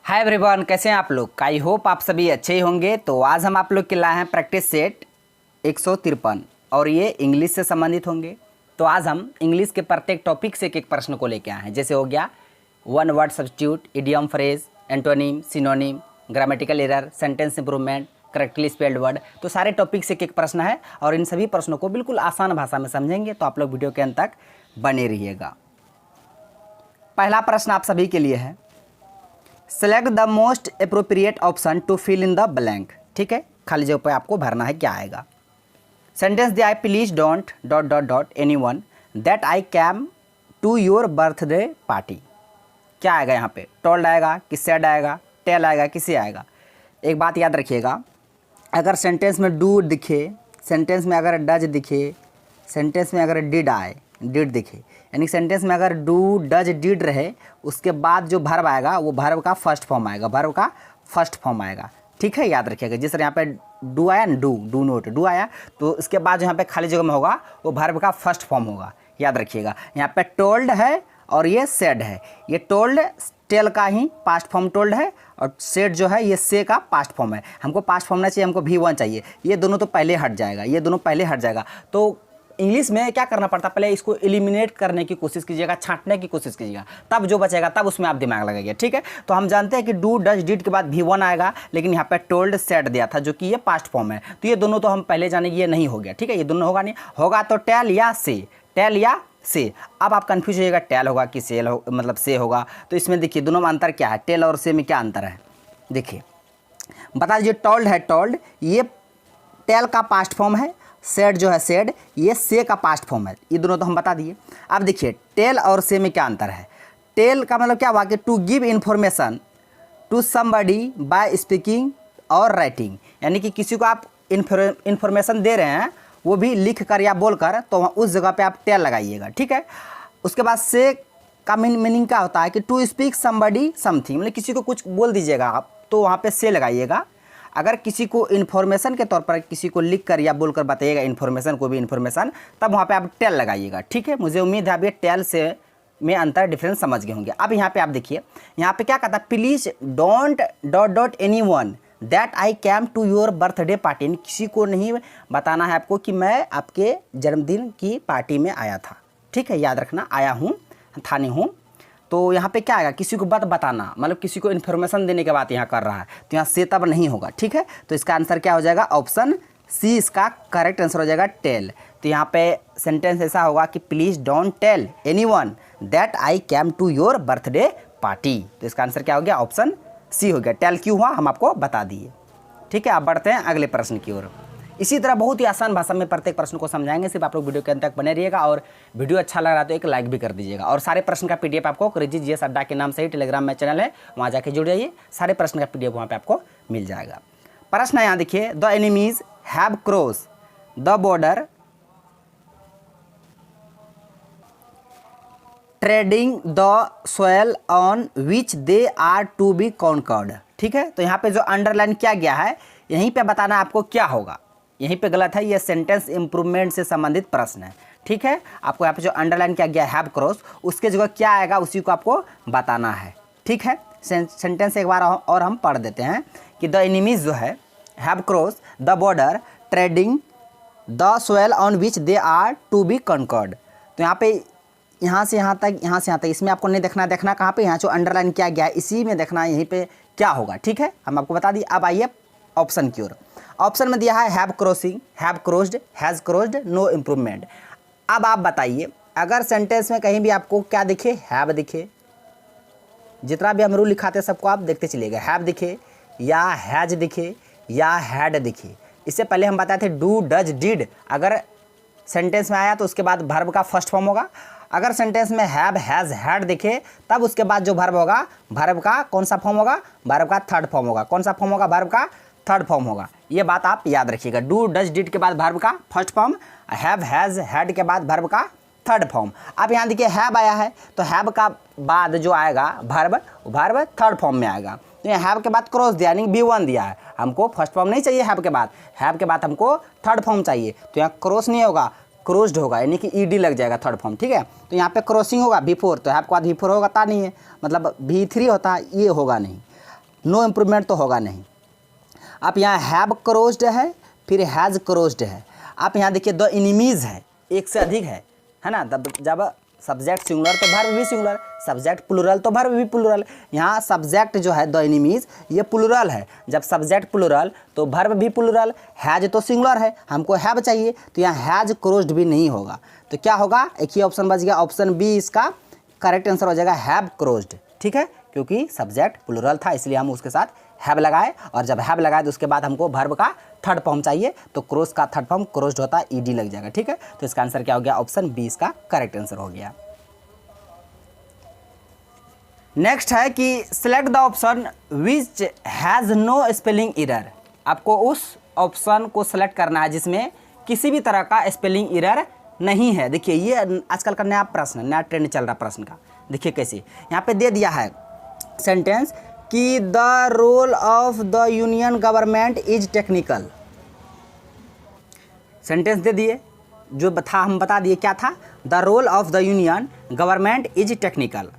Hi everyone, कैसे हैं आप लोग। आई होप आप सभी अच्छे ही होंगे। तो आज हम आप लोग के लाए हैं प्रैक्टिस सेट 153 और ये इंग्लिश से संबंधित होंगे। तो आज हम इंग्लिश के प्रत्येक टॉपिक से एक प्रश्न को लेके आए हैं। जैसे हो गया one word substitute, idiom phrase, antonym, synonym, grammatical error, sentence improvement, correctly spelled word. तो सारे टॉपिक से एक प्रश्न है और इन सभी प्रश्नों को बिल्कुल आसान भाषा में समझेंगे। तो आप लोग वीडियो के अंत तक बने रहिएगा। पहला प्रश्न आप सभी के लिए है, select the most appropriate option to fill in the blank. ठीक है, खाली जगह पर आपको भरना है। क्या आएगा? सेंटेंस दिया है, please don't dot dot dot anyone that I came to your birthday party. क्या आएगा यहाँ पे? टोल्ड आएगा कि सेड आएगा, टेल आएगा, किसी आएगा? एक बात याद रखिएगा, अगर सेंटेंस में डू दिखे, सेंटेंस में अगर डज दिखे, सेंटेंस में अगर डिड आए, डिड दिखे, यानी सेंटेंस में अगर डू डज डिड रहे, उसके बाद जो वर्ब आएगा वो वर्ब का फर्स्ट फॉर्म आएगा, वर्ब का फर्स्ट फॉर्म आएगा। ठीक है, याद रखिएगा। जिस तरह यहाँ पे डू आया ना, डू नोट, डू आया तो इसके बाद जो यहाँ पे खाली जगह में होगा वो वर्ब का फर्स्ट फॉर्म होगा। याद रखिएगा, यहाँ पे टोल्ड है और ये सेड है। ये टोल्ड टेल का ही पास्ट फॉर्म टोल्ड है और सेड जो है ये से का पास्ट फॉर्म है। हमको पास्ट फॉर्म ना चाहिए, हमको V1 चाहिए। ये दोनों तो पहले हट जाएगा, ये दोनों पहले हट जाएगा। तो इंग्लिश में क्या करना पड़ता है, पहले इसको एलिमिनेट करने की कोशिश कीजिएगा, छांटने की कोशिश कीजिएगा, तब जो बचेगा तब उसमें आप दिमाग लगाइए। ठीक है, तो हम जानते हैं कि डू डज डिड के बाद V1 आएगा, लेकिन यहाँ पे टोल्ड सेड दिया था जो कि ये पास्ट फॉर्म है। तो ये दोनों तो हम पहले जाने की ये नहीं हो गया। ठीक है, ये दोनों होगा नहीं, होगा तो टेल या से, टेल या से। अब आप कंफ्यूज होइएगा टेल होगा कि सेल हो, मतलब से होगा। तो इसमें देखिए दोनों में अंतर क्या है, टेल और से में क्या अंतर है देखिए, बता दीजिए। टोल्ड है, टोल्ड ये टेल का पास्ट फॉर्म है, सेड जो है सेड ये से का पास्ट फॉर्म है। ये दोनों तो हम बता दिए। अब देखिए टेल और से में क्या अंतर है। टेल का मतलब क्या हुआ कि to give information to somebody by speaking और राइटिंग, यानी कि किसी को आप इन्फॉर्मेशन दे रहे हैं वो भी लिख कर या बोल कर, तो उस जगह पे आप टेल लगाइएगा। ठीक है, उसके बाद से का मीनिंग क्या होता है कि टू स्पीक समबडी समथिंग, मतलब किसी को कुछ बोल दीजिएगा आप, तो वहाँ पे से लगाइएगा। अगर किसी को इन्फॉर्मेशन के तौर पर किसी को लिख कर या बोलकर बताइएगा इन्फॉर्मेशन को भी इन्फॉर्मेशन, तब वहाँ पे आप टेल लगाइएगा। ठीक है, मुझे उम्मीद है आप ये टेल से में अंतर डिफरेंस समझ गए होंगे। अब यहाँ पे आप देखिए, यहाँ पे क्या कहता है, please don't dot dot anyone that I came to your birthday party. किसी को नहीं बताना है आपको कि मैं आपके जन्मदिन की पार्टी में आया था। ठीक है, याद रखना, आया हूँ था नहीं हूँ। तो यहाँ पे क्या आएगा, किसी को बात बताना, मतलब किसी को इन्फॉर्मेशन देने के बात यहाँ कर रहा है, तो यहाँ से तब नहीं होगा। ठीक है, तो इसका आंसर क्या हो जाएगा, ऑप्शन सी इसका करेक्ट आंसर हो जाएगा, टेल। तो यहाँ पे सेंटेंस ऐसा होगा कि please don't tell anyone that I came to your birthday party. तो इसका आंसर क्या हो गया, ऑप्शन सी हो गया। टेल क्यों हुआ हम आपको बता दिए। ठीक है, आप बढ़ते हैं अगले प्रश्न की ओर। इसी तरह बहुत ही आसान भाषा में प्रत्येक प्रश्न को समझाएंगे। सिर्फ आप लोग वीडियो के अंत तक बने रहिएगा और वीडियो अच्छा लग रहा है तो एक लाइक भी कर दीजिएगा। और सारे प्रश्न का पीडीएफ आपको क्रेजी जीएस अड्डा के नाम से ही टेलीग्राम में चैनल है, वहाँ जाके जुड़ जाइए। सारे प्रश्न का पीडीएफ वहाँ पे आपको मिल जाएगा। प्रश्न यहाँ देखिए, the enemies have cross the border treading the soil on which they are to be conquered. ठीक है, तो यहाँ पे जो अंडरलाइन किया गया है, यहीं पे बताना आपको क्या होगा। यहीं पे गलत है, ये सेंटेंस इंप्रूवमेंट से संबंधित प्रश्न है। ठीक है, आपको यहाँ पे जो अंडरलाइन किया गया हैव क्रॉस, उसके जगह क्या आएगा उसी को आपको बताना है। ठीक है, सेंटेंस एक बार और हम पढ़ देते हैं कि द एनिमीज जो है have cross the border treading the soil on which they are to be conquered. तो यहाँ पे यहाँ से यहाँ तक, यहाँ से यहाँ तक, इसमें आपको नहीं देखना, देखना कहाँ पे, यहाँ जो अंडरलाइन किया गया है इसी में देखना है, यहीं पे क्या होगा। ठीक है, हम आपको बता दिए। अब आइए ऑप्शन की ओर। ऑप्शन में दिया है have crossing, have crossed, has crossed, no improvement. अब आप बताइए, अगर सेंटेंस में कहीं भी आपको क्या दिखे, हैव दिखे, जितना भी हम रूल लिखाते हैं सबको आप देखते चलिएगा, हैव दिखे या हैज दिखे या हैड दिखे। इससे पहले हम बताए थे डू डज डिड, अगर सेंटेंस में आया तो उसके बाद वर्ब का फर्स्ट फॉर्म होगा। अगर सेंटेंस में हैव हैज़ हैड दिखे, तब उसके बाद जो वर्ब होगा, वर्ब का कौन सा फॉर्म होगा, वर्ब का थर्ड फॉर्म होगा। कौन सा फॉर्म होगा, वर्ब का थर्ड फॉर्म होगा। ये बात आप याद रखिएगा, डू डज डिड के बाद वर्ब का first form, have has had के बाद वर्ब का थर्ड फॉर्म। अब यहाँ देखिए हैव आया है, तो हैव का बाद जो आएगा वर्ब, वर्ब थर्ड फॉर्म में आएगा। तो यहाँ हैव के बाद क्रॉस दिया, यानी B1 दिया है, हमको फर्स्ट फॉर्म नहीं चाहिए हैव के बाद, हैव के बाद हमको थर्ड फॉर्म चाहिए। तो यहाँ क्रॉस नहीं होगा, क्रोस्ड होगा, यानी कि ईडी लग जाएगा थर्ड फॉर्म। ठीक है, तो यहाँ पे क्रॉसिंग होगा V4, तो हैव के बाद V4 होता नहीं है, मतलब V3 होता है, ये होगा नहीं। नो इम्प्रूवमेंट तो होगा नहीं। आप यहाँ हैव क्रोज्ड है, फिर हैज़ क्रोज्ड है। आप यहाँ देखिए द एनिमीज़ है, एक से अधिक है ना। जब सब्जेक्ट सिंगुलर तो वर्ब भी सिंगुलर, सब्जेक्ट प्लूरल तो वर्ब भी प्लूरल। यहाँ सब्जेक्ट जो है द एनिमीज़ ये प्लूरल है, जब सब्जेक्ट प्लूरल तो वर्ब भी प्लूरल। हैज तो सिंगुलर है, हमको हैव चाहिए, तो यहाँ हैज क्रोज्ड भी नहीं होगा। तो क्या होगा, एक ही ऑप्शन बच गया, ऑप्शन बी इसका करेक्ट आंसर हो जाएगा, हैव क्रोज्ड। ठीक है, क्योंकि सब्जेक्ट प्लूरल था इसलिए हम उसके साथ हैव लगाए, और जब हैव लगाए तो उसके बाद हमको वर्ब का थर्ड फॉर्म चाहिए, तो क्रोज का थर्ड फॉर्म क्रोज्ड होता है, ईडी लग जाएगा। ठीक है, तो इसका आंसर क्या हो गया, ऑप्शन बी इसका करेक्ट आंसर हो गया। नेक्स्ट है कि select the option which has no spelling error. आपको उस ऑप्शन को सिलेक्ट करना है जिसमें किसी भी तरह का स्पेलिंग एरर नहीं है। देखिए ये आजकल का नया प्रश्न, नया ट्रेंड चल रहा प्रश्न का। देखिए कैसे यहाँ पे दे दिया है सेंटेंस कि the role of the union government is technical. Sentence दे दिए, जो था हम बता दिए क्या था, the role of the union government is technical.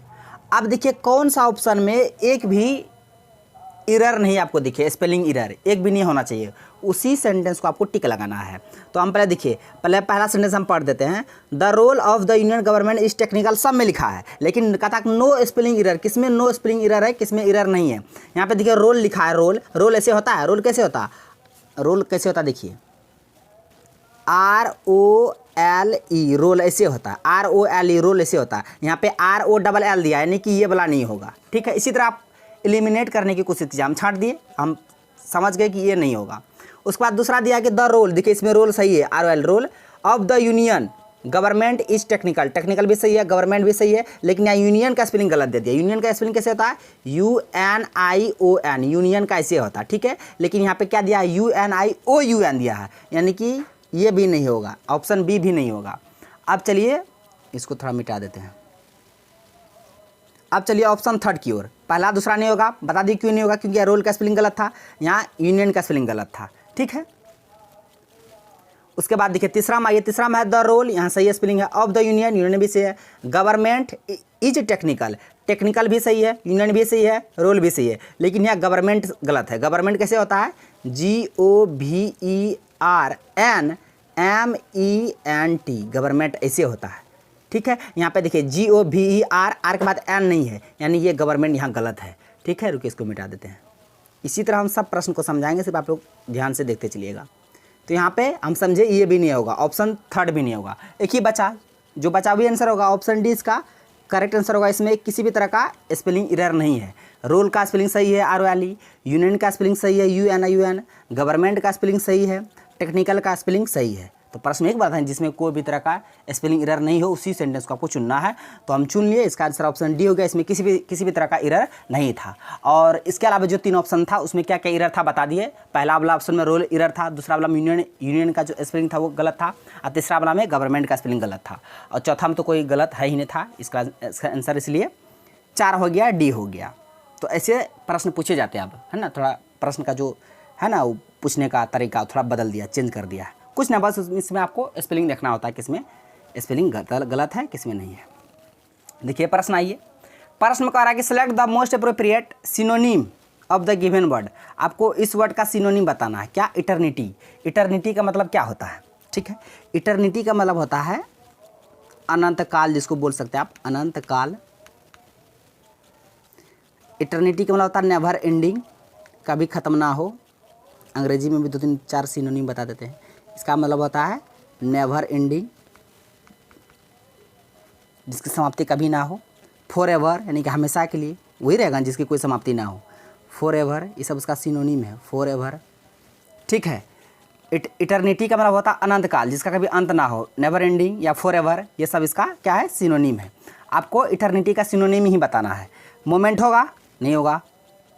अब देखिए कौन सा ऑप्शन में एक भी एरर नहीं आपको दिखे, स्पेलिंग एरर एक भी नहीं होना चाहिए, उसी सेंटेंस को आपको टिक लगाना है। तो हम पहले देखिए, पहले पहला सेंटेंस हम पढ़ देते हैं, the role of the union government is technical, सब में लिखा है, लेकिन कहता है नो स्पेलिंग एरर, किसमें नो स्पेलिंग एरर है, किसमें एरर नहीं है। यहाँ पे देखिए रोल लिखा है, रोल, रोल ऐसे होता है, रोल कैसे होता है, रोल कैसे होता है, देखिए ROLE रोल ऐसे होता है, ROLE रोल ऐसे होता है। यहाँ पे ROLL दिया यानी कि ये वाला नहीं होगा। ठीक है, इसी तरह आप एलिमिनेट करने की कोशिश कीजिए, हम छांट दिए, हम समझ गए कि ये नहीं होगा। उसके बाद दूसरा दिया कि द रोल, देखिए इसमें रोल सही है, ROL role of the union government is technical, technical भी सही है, गवर्नमेंट भी सही है, लेकिन यहाँ यूनियन का स्पेलिंग गलत दे दिया। यूनियन का स्पेलिंग कैसे होता है, UNION, यूनियन का ऐसे होता है। ठीक है, लेकिन यहाँ पे क्या दिया है, UNIOUN दिया है, यानी कि ये भी नहीं होगा, ऑप्शन बी भी नहीं होगा। अब चलिए इसको थोड़ा मिटा देते हैं। अब चलिए ऑप्शन थर्ड की ओर, पहला दूसरा नहीं होगा, बता दी क्यों नहीं होगा, क्योंकि रोल का स्पेलिंग गलत था, यहाँ यूनियन का स्पेलिंग गलत था। ठीक है, उसके बाद देखिए तीसरा में आइए, तीसरा में है द रोल, यहाँ सही स्पेलिंग है, ऑफ द यूनियन, यूनियन भी सही है, गवर्नमेंट इज टेक्निकल, टेक्निकल भी सही है, यूनियन भी सही है, रोल भी सही है, लेकिन यहाँ गवर्नमेंट गलत है। गवर्नमेंट कैसे होता है, GOVERNMENT, गवर्नमेंट ऐसे होता है। ठीक है, यहाँ पे देखिए GOVER के बाद एन नहीं है, यानी ये गवर्नमेंट यहाँ गलत है। ठीक है, रुकिए इसको मिटा देते हैं। इसी तरह हम सब प्रश्न को समझाएंगे, सिर्फ आप लोग ध्यान से देखते चलिएगा। तो यहाँ पे हम समझे ये भी नहीं होगा, ऑप्शन थर्ड भी नहीं होगा, एक ही बचा, जो बचा भी आंसर होगा ऑप्शन डी इसका करेक्ट आंसर होगा। इसमें किसी भी तरह का स्पेलिंग एरर नहीं है। रोल का स्पेलिंग सही है ROLE, यूनियन का स्पेलिंग सही है UNION, गवर्नमेंट का स्पेलिंग सही है, टेक्निकल का स्पेलिंग सही है। तो प्रश्न एक बात है जिसमें कोई भी तरह का स्पेलिंग एरर नहीं हो, उसी सेंटेंस को आपको चुनना है। तो हम चुन लिए, इसका आंसर ऑप्शन डी हो गया, इसमें किसी भी तरह का एरर नहीं था। और इसके अलावा जो तीन ऑप्शन था उसमें क्या क्या एरर था बता दिए। पहला वाला ऑप्शन में रोल एरर था, दूसरा वाला यूनियन का जो स्पेलिंग था वो गलत था, और तीसरा वाला में गवर्नमेंट का स्पेलिंग गलत था, और चौथा में तो कोई गलत है ही नहीं था। इसका आंसर इसलिए 4 हो गया, डी हो गया। तो ऐसे प्रश्न पूछे जाते हैं अब, है ना, थोड़ा प्रश्न का जो है ना वो पूछने का तरीका थोड़ा बदल दिया, चेंज कर दिया, कुछ ना, बस इसमें आपको स्पेलिंग देखना होता है, किसमें स्पेलिंग गलत है, किसमें नहीं है। देखिए प्रश्न आइए, प्रश्न में कह रहा है कि select the most appropriate synonym of the given word. आपको इस वर्ड का सिनोनिम बताना है। क्या, इटर्निटी। इटर्निटी का मतलब क्या होता है, ठीक है, इटर्निटी का मतलब होता है अनंत काल, जिसको बोल सकते हैं आप अनंत काल। इटर्निटी का मतलब होता है नेवर एंडिंग, कभी ख़त्म ना हो। अंग्रेजी में भी 2-3-4 सिनोनिम बता देते हैं। इसका मतलब होता है नेवर एंडिंग, जिसकी समाप्ति कभी ना हो। फॉर एवर यानी कि हमेशा के लिए, वही रहेगा जिसकी कोई समाप्ति ना हो। फॉर एवर ये सब उसका सिनोनिम है, फॉर एवर। ठीक है, इटर्निटी का मतलब होता है अनंत काल, जिसका कभी अंत ना हो। नेवर एंडिंग या फॉर एवर, ये सब इसका क्या है, सिनोनिम है। आपको इटर्निटी का सिनोनिम ही बताना है। मोमेंट होगा, नहीं होगा।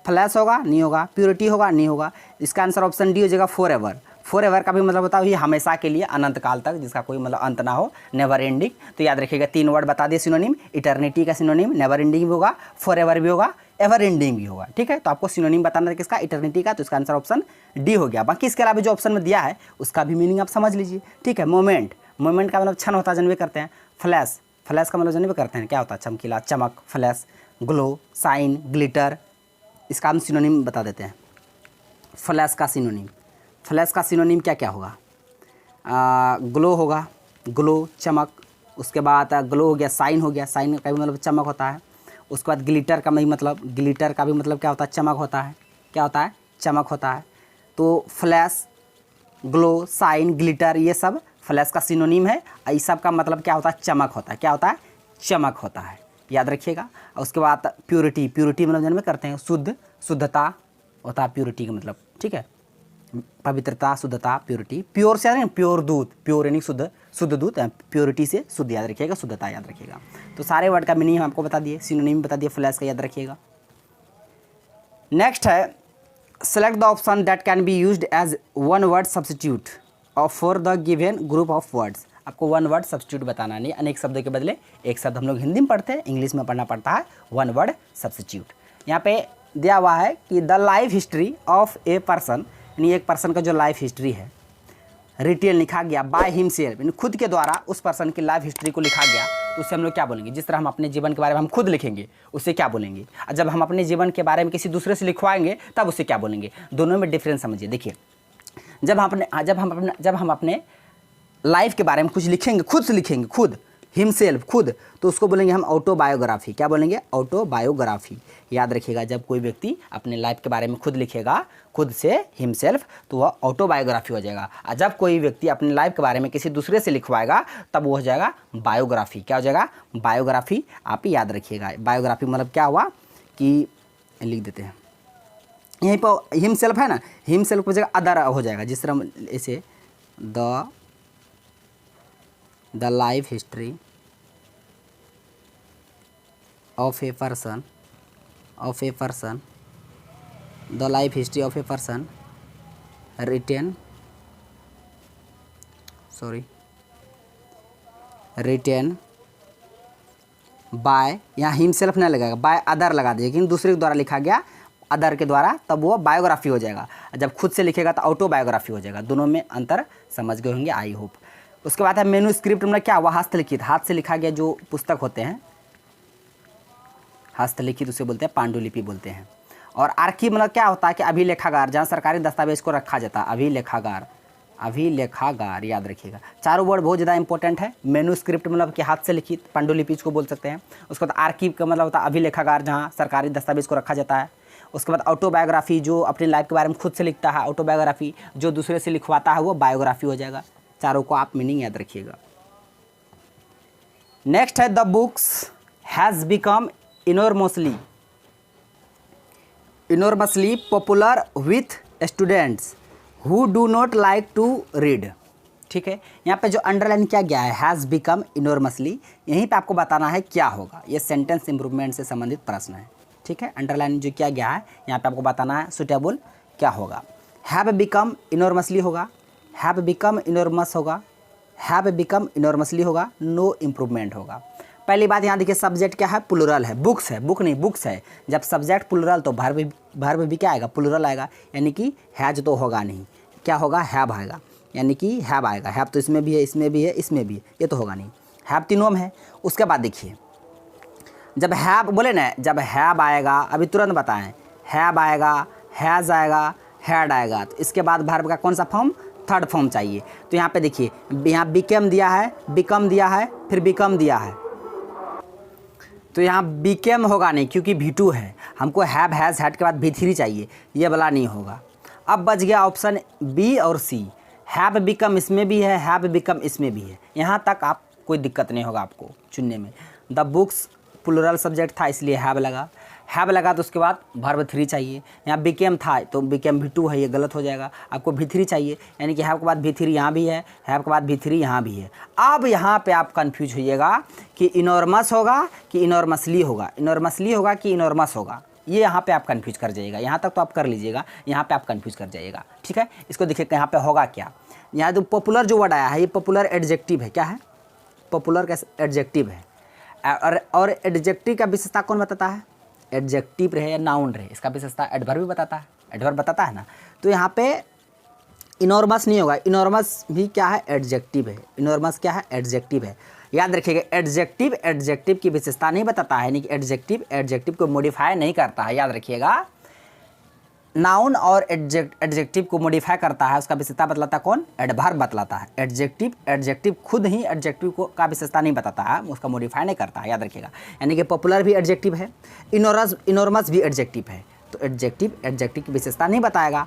फ्लैश होगा, नहीं होगा। प्योरिटी होगा, नहीं होगा। इसका आंसर ऑप्शन डी हो जाएगा, फॉर एवर। फॉर एवर का भी मतलब होता है ये हमेशा के लिए, अनंत काल तक, जिसका कोई मतलब अंत ना हो। नेवर एंडिंग, तो याद रखिएगा 3 वर्ड बता दिए सिनोनिम। इटर्निटी का सिनोनिम नेवर एंडिंग भी होगा, फॉर एवर भी होगा, एवर एंडिंग भी होगा। ठीक है, तो आपको सिनोनिम बताना है किसका, इटर्निटी का, तो इसका आंसर ऑप्शन डी हो गया। बाकी इसके अलावा जो ऑप्शन में दिया है उसका भी मीनिंग आप समझ लीजिए। ठीक है, मोमेंट, मोमेंट का मतलब क्षण होता है, जानवे करते हैं। फ्लैश, फ्लैश का मतलब जानवे करते हैं क्या होता है, चमकीला, चमक, फ्लैश। ग्लो, साइन, ग्लिटर, इसका हम सिनोनिम बता देते हैं। फ्लैश का सिनोनिम, फ्लैश का सिनोनिम क्या क्या होगा? ग्लो होगा, ग्लो चमक। उसके बाद ग्लो हो गया, साइन हो गया, साइन का भी मतलब चमक होता है। उसके बाद ग्लिटर का भी मतलब, ग्लिटर का भी मतलब क्या होता है? चमक होता है। क्या होता है? चमक होता है। तो फ्लैश, ग्लो, साइन, ग्लिटर ये सब फ्लैश का सिनोनिम है। इस सब का मतलब क्या होता है? चमक होता है। क्या होता है? चमक होता है, याद रखिएगा। और उसके बाद प्योरिटी, प्योरिटी मतलब जन्म में करते हैं शुद्ध, शुद्धता होता है प्योरिटी का मतलब, ठीक है। पवित्रता, शुद्धता, प्योरिटी। प्योर से याद रखें, प्योर दूध, प्योर यानी शुद्ध, शुद्ध दूध, प्योरिटी से शुद्ध याद रखिएगा, शुद्धता याद रखिएगा। तो सारे वर्ड का मीनिंग हम आपको बता दिए, सिनोनिम बता दिए फ्लैश का, याद रखिएगा। नेक्स्ट है select the option that can be used as one word substitute for the given group of words. आपको वन वर्ड सब्स्टिट्यूट बताना नहीं, अनेक शब्दों के बदले एक शब्द हम लोग हिंदी में पढ़ते हैं, इंग्लिश में पढ़ना पड़ता है वन वर्ड सब्स्टिट्यूट। यहाँ पे दिया हुआ है कि the life history of a person, यानी एक पर्सन का जो लाइफ हिस्ट्री है, रिटेल लिखा गया बाय हिमसेल्फ, यानी खुद के द्वारा उस पर्सन की लाइफ हिस्ट्री को लिखा गया, तो उससे हम लोग क्या बोलेंगे? जिस तरह हम अपने जीवन के बारे में हम खुद लिखेंगे उससे क्या बोलेंगे, और जब हम अपने जीवन के बारे में किसी दूसरे से लिखवाएंगे तब उससे क्या बोलेंगे? दोनों में डिफरेंस समझिए। देखिए, जब हम अपने लाइफ के बारे में कुछ लिखेंगे, खुद से लिखेंगे, खुद हिमसेल्फ, खुद, तो उसको बोलेंगे हम ऑटोबायोग्राफी। क्या बोलेंगे? ऑटोबायोग्राफी। याद रखिएगा, जब कोई व्यक्ति अपने लाइफ के बारे में खुद लिखेगा, खुद से हिमसेल्फ, तो वह ऑटोबायोग्राफी हो जाएगा। और जब कोई व्यक्ति अपने लाइफ के बारे में किसी दूसरे से लिखवाएगा तब वो हो जाएगा बायोग्राफी। क्या हो जाएगा? बायोग्राफी। आप याद रखिएगा, बायोग्राफी मतलब क्या हुआ कि लिख देते हैं यहीं पर हिमसेल्फ है ना, हिमसेल्फ हो जाएगा अदर हो जाएगा। जिस तरह ऐसे the life history of a person, the life history of a person written by, यहाँ हिमसेल्फ नहीं लगेगा, बाय अदर लगा दीजिए, लेकिन दूसरे के द्वारा लिखा गया, अदर के द्वारा, तब वो बायोग्राफी हो जाएगा। जब खुद से लिखेगा तो ऑटोबायोग्राफी हो जाएगा। दोनों में अंतर समझ गए होंगे, आई होप। उसके बाद है मेनू स्क्रिप्ट, मतलब क्या हुआ? हस्तलिखित, हाथ से लिखा गया जो पुस्तक होते हैं, हस्तलिखित उसे बोलते हैं, पांडुलिपि बोलते हैं। और आर्कीव मतलब क्या होता है कि अभिलेखागार, जहाँ सरकारी दस्तावेज को रखा जाता है, अभिलेखागार, अभिलेखागार, याद रखिएगा। चारों वर्ड बहुत ज़्यादा इंपॉर्टेंट है। मेनू स्क्रिप्ट मतलब कि हाथ से लिखित, पांडुलिपि को बोल सकते हैं। उसके बाद आर्कीव का मतलब होता है अभिलेखागार, जहाँ सरकारी दस्तावेज को रखा जाता है। उसके बाद ऑटोबायोग्राफी, जो अपनी लाइफ के बारे में खुद से लिखता है, ऑटोबायोग्राफी। जो दूसरे से लिखवाता है वो बायोग्राफी हो जाएगा। चारों को आप मीनिंग याद रखिएगा। नेक्स्ट है the books has become enormously popular with students who do not like to read. ठीक है, यहाँ पे जो अंडरलाइन किया गया है हैज़ बिकम इनॉर्मसली, यहीं पे आपको बताना है क्या होगा। ये सेंटेंस इंप्रूवमेंट से संबंधित प्रश्न है। ठीक है, अंडरलाइन जो किया गया है यहाँ पे आपको बताना है सुटेबल क्या होगा। हैव बिकम इनॉर्मसली होगा, हैव बिकम इनॉर्मस होगा, हैव बिकम इनॉर्मसली होगा, नो इम्प्रूवमेंट होगा। पहली बात यहाँ देखिए, सब्जेक्ट क्या है? प्लुरल है, बुक्स है, बुक नहीं बुक्स है। जब सब्जेक्ट प्लुरल तो वर्ब भी क्या आएगा? प्लुरल आएगा, यानी कि हैज तो होगा नहीं, क्या होगा? हैव आएगा, यानी कि हैव आएगा। हैव तो इसमें भी है, इसमें भी है, इसमें भी है, ये तो होगा नहीं। हैव तीनों में है। उसके बाद देखिए, जब हैव बोले ना, जब हैव आएगा, अभी तुरंत बताएं, हैव आएगा, हैज़ आएगा, हैड आएगा, तो इसके बाद वर्ब का कौन सा फॉर्म? थर्ड फॉर्म चाहिए। तो यहाँ पे देखिए, यहाँ बिकेम दिया है, बिकम दिया है, फिर बिकम दिया है, तो यहाँ बिकेम होगा नहीं क्योंकि V2 है। हमको हैव, हैज़, हैड के बाद V3 चाहिए, ये वाला नहीं होगा। अब बच गया ऑप्शन बी और सी। हैव बिकम इसमें भी है, हैव बिकम इसमें भी है। यहाँ तक आप कोई दिक्कत नहीं होगा आपको चुनने में। द बुक्स प्लुरल सब्जेक्ट था इसलिए हैव लगा, हैव लगा तो उसके बाद वर्ब 3 चाहिए। यहाँ बिकेम था तो बिकेम V2 है, ये गलत हो जाएगा। आपको V3 चाहिए, यानी कि हैव के बाद V3 यहाँ भी है, हैव के बाद V3 यहाँ भी है। अब यहाँ पे आप कंफ्यूज होइएगा कि इनॉर्मस होगा कि इनॉर्मसली होगा, इनॉर्मसली होगा कि इनॉर्मस होगा, ये यहाँ पे आप कंफ्यूज कर जाइएगा। यहाँ तक तो आप कर लीजिएगा, यहाँ पे आप कंफ्यूज कर जाइएगा। ठीक है, इसको देखिए यहाँ पे होगा क्या। यहाँ जो पॉपुलर जो वर्ड आया है, ये पॉपुलर एडजेक्टिव है। क्या है? पॉपुलर का एडजेक्टिव है। और एडजेक्टिव का विशेषता कौन बताता है? एडजेक्टिव रहे या नाउन रहे, इसका विशेषता एडवर्ब भी बताता है, एडवर्ब बताता है ना। तो यहाँ पे इनॉर्मस नहीं होगा, इनॉर्मस भी क्या है? एडजेक्टिव है। इनॉर्मस क्या है? एडजेक्टिव है। याद रखिएगा, एडजेक्टिव की विशेषता नहीं बताता है, यानी कि एडजेक्टिव को मॉडिफाई नहीं करता है। याद रखिएगा, नाउन और एडजेक्टिव को मॉडिफाई करता है, उसका विशेषता बतलाता कौन? एडवर्ब बतलाता है। एडजेक्टिव खुद ही एडजेक्टिव को का विशेषता नहीं बताता है, उसका मॉडिफाई नहीं करता है, याद रखिएगा। यानी कि पॉपुलर भी एडजेक्टिव है, इनॉर्मस भी एडजेक्टिव है। तो एडजेक्टिव की विशेषता नहीं बताएगा।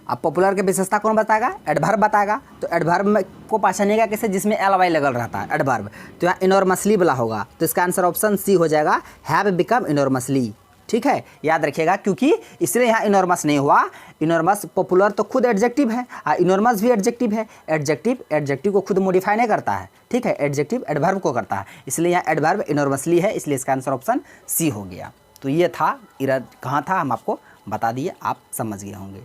अब पॉपुलर की विशेषता कौन बताएगा? एडवर्ब बताएगा। तो एडवर्ब को पहचानिएगा कैसे? जिसमें ly लगल रहता है, एडवर्ब। तो यहाँ इनॉर्मसली वाला होगा, तो इसका आंसर ऑप्शन सी हो जाएगा, हैव बिकम इनॉर्मसली। ठीक है, याद रखिएगा, क्योंकि इसलिए यहाँ इनॉर्मस नहीं हुआ। इनॉर्मस पॉपुलर तो खुद एडजेक्टिव है और इनॉर्मस भी एडजेक्टिव है। एडजेक्टिव को खुद मॉडिफाई नहीं करता है, ठीक है, एडजेक्टिव एडवर्ब को करता है, इसलिए यहाँ एडवर्ब इनॉर्मसली है, इसलिए इसका आंसर ऑप्शन सी हो गया। तो ये था इरर कहाँ था, हम आपको बता दिए, आप समझ गए होंगे।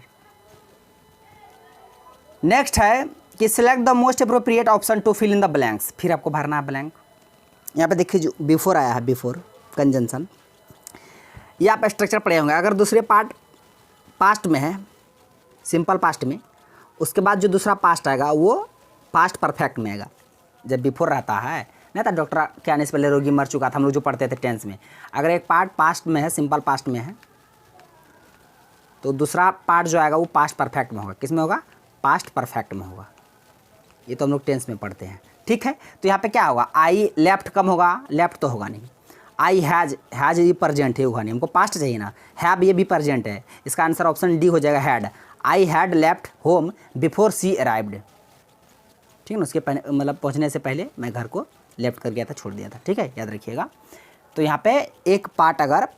नेक्स्ट है कि select the most appropriate option to fill in the blanks. फिर आपको भरना है ब्लैंक। यहाँ पे देखिए जो बिफोर आया है, बिफोर कंजंक्शन, ये आप स्ट्रक्चर पढ़े होंगे। अगर दूसरे पार्ट पास्ट में है, सिंपल पास्ट में, उसके बाद जो दूसरा पास्ट आएगा वो पास्ट परफेक्ट में आएगा। जब बिफोर रहता है नहीं था, डॉक्टर के आने से पहले रोगी मर चुका था, हम लोग जो पढ़ते थे टेंस में। अगर एक पार्ट पास्ट में है, सिंपल पास्ट में है, तो दूसरा पार्ट जो आएगा वो पास्ट परफेक्ट में होगा। किस में होगा? पास्ट परफेक्ट में होगा। ये तो हम लोग टेंस में पढ़ते हैं, ठीक है। तो यहाँ पे क्या होगा? आई लेफ्ट कम होगा, लेफ्ट तो होगा नहीं। आई हैज ये प्रेजेंट है, होगा नहीं, हमको पास्ट चाहिए ना। हैव ये भी प्रेजेंट है, इसका आंसर ऑप्शन डी हो जाएगा, had. I had left home before she arrived. ठीक है ना, उसके पहले मतलब पहुँचने से पहले मैं घर को लेफ्ट कर गया था, छोड़ दिया था, ठीक है, याद रखिएगा। तो यहाँ पे एक पार्ट अगर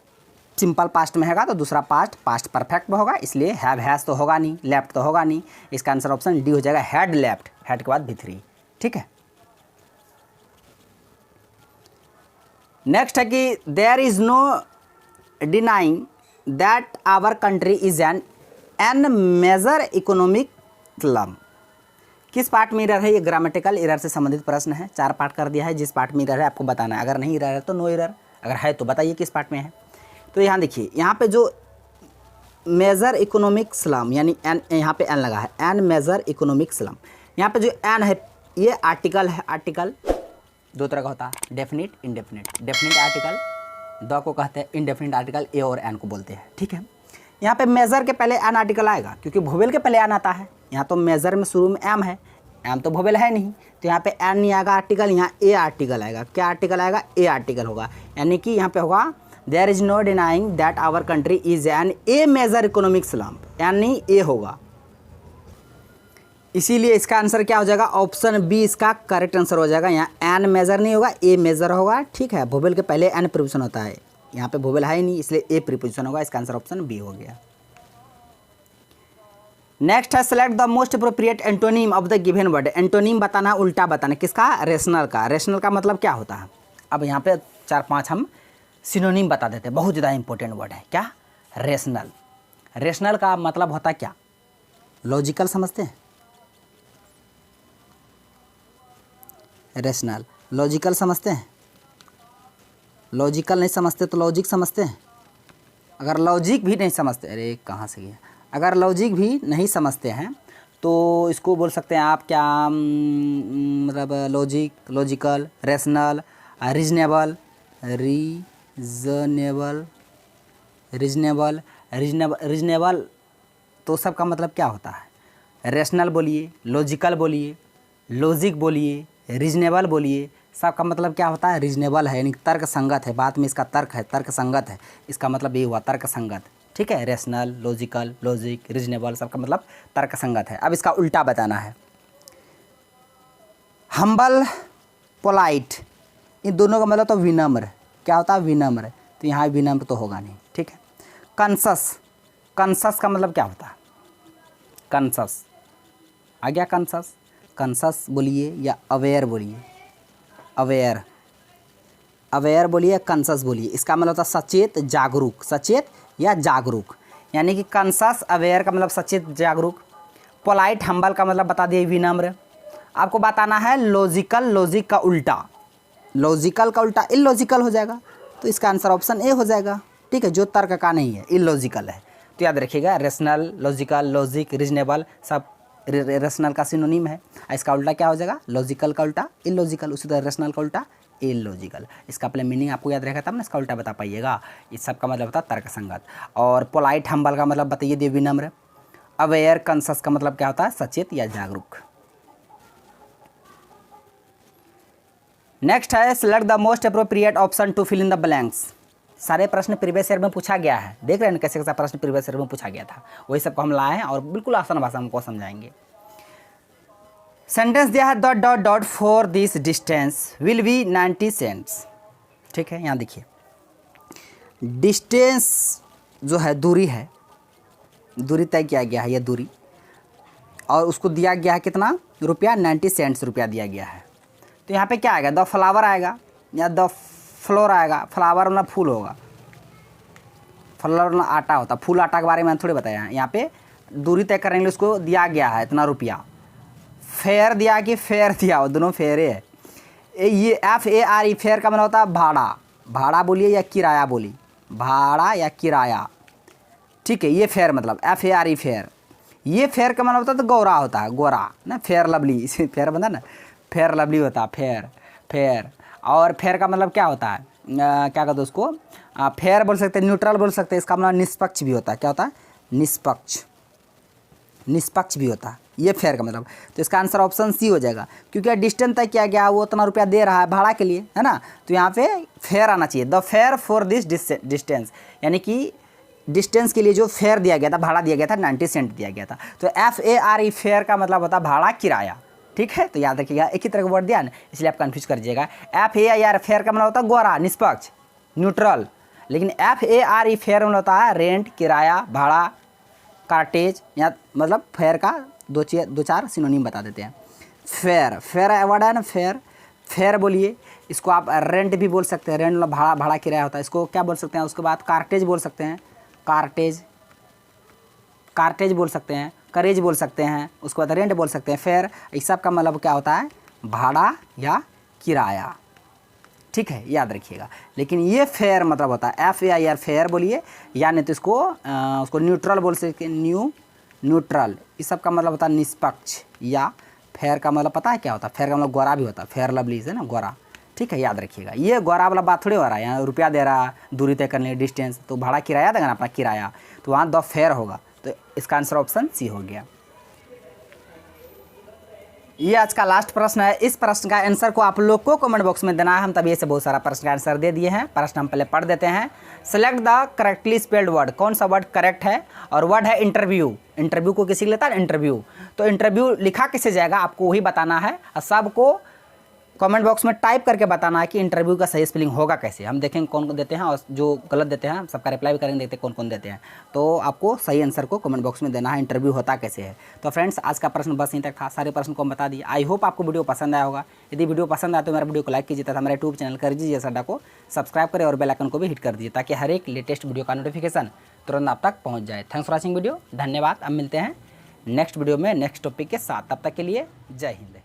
सिंपल पास्ट में होगा तो दूसरा पास्ट परफेक्ट में होगा, इसलिए हैव हैज़ तो होगा नहीं, लेफ्ट तो होगा नहीं, इसका आंसर ऑप्शन डी हो जाएगा, हैड लेफ्ट। हैड के बाद भी3, ठीक है। नेक्स्ट है कि there is no denying that our country is an major economic slum. किस पार्ट में इरर है? ये ग्रामेटिकल इरर से संबंधित प्रश्न है। 4 पार्ट कर दिया है, जिस पार्ट में इरर है आपको बताना है। अगर नहीं इरर है तो नो इरर, अगर है तो बताइए किस पार्ट में है। तो यहाँ देखिए, यहाँ पे जो मेजर इकोनॉमिक स्लम यानी एन, यहाँ पे एन लगा है, एन मेजर इकोनॉमिक स्लम। यहाँ पे जो एन है ये आर्टिकल है। आर्टिकल 2 तरह का होता है, definite indefinite. Definite article the को कहते हैं, इंडेफिनिट आर्टिकल ए और एन को बोलते हैं, ठीक है। यहाँ पे मेजर के पहले एन आर्टिकल आएगा, क्योंकि वोवेल के पहले एन आता है। यहाँ तो मेजर में शुरू में एम है, एम तो वोवेल है नहीं, तो यहाँ पे एन नहीं आएगा आर्टिकल, यहाँ ए आर्टिकल आएगा। क्या आर्टिकल आएगा? ए आर्टिकल होगा। यानी कि यहाँ पे होगा there is no denying that our country is an a major economic slum. An नहीं, ए होगा, इसीलिए इसका आंसर क्या हो जाएगा? ऑप्शन बी इसका करेक्ट आंसर हो जाएगा। यहाँ एन मेजर नहीं होगा, ए मेजर होगा, ठीक है। वोवेल के पहले एन प्रीपोजिशन होता है, यहाँ पे वोवेल है ही नहीं, इसलिए ए प्रीपोजिशन होगा। इसका आंसर ऑप्शन बी हो गया। नेक्स्ट है select the most appropriate antonym of the given word. Antonym बताना, उल्टा बताना, किसका? रेशनल का। रेशनल का मतलब क्या होता है? अब यहाँ पे 4-5 हम सिनोनिम बता देते हैं, बहुत ज़्यादा इंपॉर्टेंट वर्ड है। क्या? रेशनल। रेशनल का मतलब होता है क्या? लॉजिकल समझते हैं? रेशनल लॉजिकल समझते हैं? लॉजिकल नहीं समझते तो लॉजिक समझते हैं? अगर लॉजिक भी नहीं समझते, अरे कहाँ से गया, अगर लॉजिक भी नहीं समझते हैं तो इसको बोल सकते हैं आप क्या, मतलब logic, logical, rational, reasonable, reasonable तो सबका मतलब क्या होता है? रेशनल बोलिए, लॉजिकल बोलिए, लॉजिक बोलिए, रीजनेबल बोलिए, सबका मतलब क्या होता है? रीजनेबल है, यानी तर्क संगत है, बात में इसका तर्क है, तर्क संगत है, इसका मतलब ये हुआ तर्क संगत, ठीक है। रेशनल, लॉजिकल, लॉजिक, रीजनेबल सबका मतलब तर्क संगत है। अब इसका उल्टा बताना है। हम्बल, पोलाइट, इन दोनों का मतलब तो विनम्र। क्या होता है? विनम्र। तो यहाँ विनम्र तो होगा नहीं, ठीक है। कंसस, कंसस का मतलब क्या होता है? कंसस आ गया, कंसस। कंसस बोलिए या अवेयर बोलिए, अवेयर, अवेयर बोलिए, कंसस बोलिए, इसका मतलब होता है सचेत, जागरूक, सचेत या जागरूक। यानी कि कंसस अवेयर का मतलब सचेत, जागरूक। पोलाइट, हम्बल का मतलब बता दिए, विनम्र। आपको बताना है लॉजिकल, लॉजिक का उल्टा, लॉजिकल का उल्टा इलॉजिकल हो जाएगा, तो इसका आंसर ऑप्शन ए हो जाएगा, ठीक है, जो तर्क का नहीं है, इलॉजिकल है। तो याद रखिएगा, रेशनल, लॉजिकल, लॉजिक, रीजनेबल सब रेशनल का सिनोनिम है। इसका उल्टा क्या हो जाएगा? लॉजिकल का उल्टा इलॉजिकल, उसी तरह रेशनल का उल्टा इलॉजिकल। इसका पहले मीनिंग आपको याद रहेगा तब ना इसका उल्टा बता पाइएगा। इस सब का मतलब होता है तर्कसंगत। और पोलाइट हम्बल का मतलब बताइए दे विनम्र। अवेयर कॉन्शस का मतलब क्या होता है सचेत या जागरूक। नेक्स्ट है select the most appropriate option to fill in the blanks. सारे प्रश्न प्रीवियस ईयर में पूछा गया है, देख रहे हैं कैसे कैसा प्रश्न प्रीवियस ईयर में पूछा गया था, वही सबको हम लाए हैं और बिल्कुल आसान भाषा में हमको समझाएंगे। सेंटेंस दिया है dot dot dot for this distance will be 90 cents. ठीक है, यहाँ देखिए डिस्टेंस जो है दूरी है, दूरी तय किया गया है, यह दूरी, और उसको दिया गया है कितना रुपया 90 सेंट्स रुपया दिया गया है। तो यहाँ पे क्या आएगा, द फ्लावर आएगा या द फ्लोर आएगा। फ्लावर मतलब फूल होगा, फ्लावर मतलब आटा होता, फूल आटा के बारे में मैंने थोड़ी बताया है। यहाँ पे दूरी तय करने के लिए उसको दिया गया है इतना रुपया। फेयर दिया कि फेयर दिया, वो दोनों फेयर है। ये FARE फेयर का मतलब होता है भाड़ा, भाड़ा बोलिए या किराया बोली, भाड़ा या किराया। ठीक है, ये फेयर मतलब FARE फेयर। ये फेयर का मतलब होता है तो गोरा होता है, गोरा ना, फेयर लवली फेयर बनता ना, फेयर लवली होता है फेयर, फेयर। और फेयर का मतलब क्या होता है, क्या कहते हैं उसको, फेयर बोल सकते हैं, न्यूट्रल बोल सकते हैं। इसका मतलब निष्पक्ष भी होता है, क्या होता है निष्पक्ष, निष्पक्ष भी होता है ये फेयर का मतलब। तो इसका आंसर ऑप्शन सी हो जाएगा, क्योंकि डिस्टेंस तय किया गया, वो उतना रुपया दे रहा है भाड़ा के लिए, है ना। तो यहाँ पे फेयर आना चाहिए, the fair for this distance, यानी कि डिस्टेंस के लिए जो फेयर दिया गया था, भाड़ा दिया गया था 90 सेंट दिया गया था। तो FARE फेयर का मतलब होता है भाड़ा किराया। ठीक है, तो याद रखिएगा, एक ही तरह का वर्ड दिया ना, इसलिए आप कंफ्यूज कर दीजिएगा। FAIR फेयर का मतलब होता है गोरा, निष्पक्ष, न्यूट्रल। लेकिन FARE फेयर मतलब होता है रेंट, किराया, भाड़ा, कार्टेज, या मतलब फेयर का दो चार सिनोनिम बता देते हैं। फेयर, फेयर वर्ड है ना, फेयर, फेयर बोलिए। इसको आप रेंट भी बोल सकते हैं, रेंट मतलब भाड़ा, भाड़ा किराया होता है। इसको क्या बोल सकते हैं, उसके बाद कार्टेज बोल सकते हैं, कार्टेज, कार्टेज बोल सकते हैं, करेज बोल सकते हैं, उसके बाद रेंट बोल सकते हैं। फेयर इस सब का मतलब क्या होता है भाड़ा या किराया। ठीक है, याद रखिएगा। लेकिन ये फेयर मतलब होता है FAIR फेयर बोलिए, या नहीं तो इसको उसको न्यूट्रल बोल सकते हैं, न्यूट्रल। इस सब का मतलब होता है निष्पक्ष। या फेयर का मतलब पता है क्या होता है, फेयर का मतलब गोरा भी होता है, फेयर लवली है ना, गोरा। ठीक है, याद रखिएगा। ये गोरा वाला बात थोड़ी हो रहा है, यहाँ रुपया दे रहा है दूरी तय करने डिस्टेंस, तो भाड़ा किराया देगा ना अपना किराया, तो वहाँ द फेयर होगा। तो इसका आंसर ऑप्शन सी हो गया। ये आज का लास्ट प्रश्न है। इस प्रश्न का आंसर को आप लोग को कमेंट बॉक्स में देना है। हम तभी से बहुत सारा प्रश्न का आंसर दे दिए हैं। प्रश्न हम पहले पढ़ देते हैं। Select the correctly spelled word, कौन सा वर्ड करेक्ट है, और वर्ड है इंटरव्यू। इंटरव्यू को किसी लेता है इंटरव्यू, तो इंटरव्यू लिखा किसे जाएगा आपको वही बताना है, और सबको कमेंट बॉक्स में टाइप करके बताना है कि इंटरव्यू का सही स्पेलिंग होगा कैसे। हम देखेंगे कौन कौन देते हैं, और जो गलत देते हैं सबका रिप्लाई भी करेंगे, देखते हैं कौन कौन देते हैं। तो आपको सही आंसर को कमेंट बॉक्स में देना है, इंटरव्यू होता कैसे है। तो फ्रेंड्स, आज का प्रश्न बस यहीं तक था, सारे प्रश्न को हम बता दिए। आई होप आपको वीडियो पसंद आया होगा। यदि वीडियो पसंद आए तो मेरा वीडियो को लाइक कीजिए, तथा हमारे यूट्यूब चैनल कर दीजिए सड्डा को सब्सक्राइब करें, और बेल आइकन को भी हिट कर दीजिए, ताकि हर एक लेटेस्ट वीडियो का नोटिफिकेशन तुरंत आप तक पहुँच जाए। थैंक्स फॉर वॉचिंग वीडियो, धन्यवाद। अब मिलते हैं नेक्स्ट वीडियो में नेक्स्ट टॉपिक के साथ, तब तक के लिए जय हिंद।